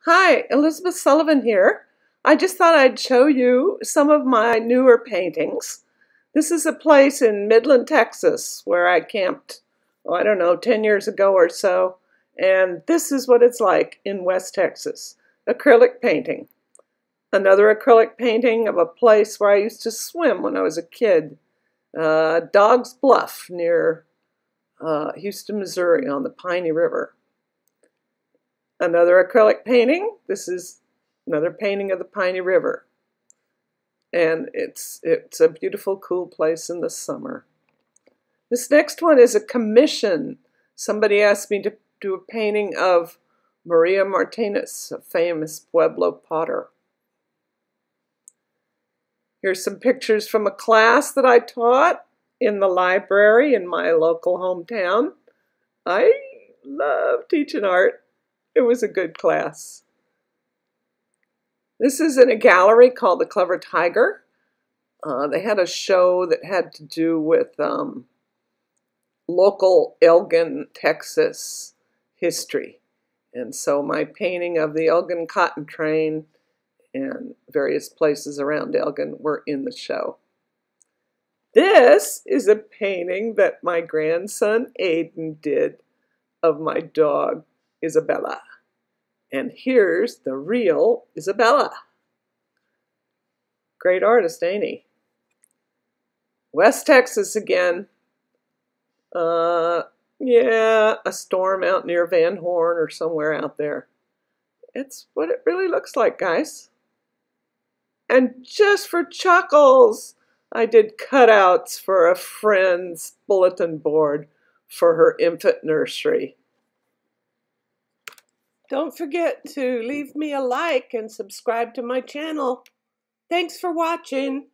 Hi, Elizabeth Sullivan here. I just thought I'd show you some of my newer paintings. This is a place in Midland, Texas, where I camped, oh, I don't know, 10 years ago or so. And this is what it's like in West Texas. Acrylic painting. Another acrylic painting of a place where I used to swim when I was a kid. Dog's Bluff near Houston, Missouri on the Piney River. Another acrylic painting. This is another painting of the Piney River. And it's a beautiful, cool place in the summer. This next one is a commission. Somebody asked me to do a painting of Maria Martinez, a famous Pueblo potter. Here's some pictures from a class that I taught in the library in my local hometown. I love teaching art. It was a good class. This is in a gallery called the Clever Tiger. They had a show that had to do with local Elgin, Texas history. And so my painting of the Elgin cotton train and various places around Elgin were in the show. This is a painting that my grandson Aiden did of my dog, Isabella. And here's the real Isabella. Great artist, ain't he? West Texas again. Yeah, a storm out near Van Horn or somewhere out there. It's what it really looks like, guys. And just for chuckles, I did cutouts for a friend's bulletin board for her infant nursery. Don't forget to leave me a like and subscribe to my channel. Thanks for watching.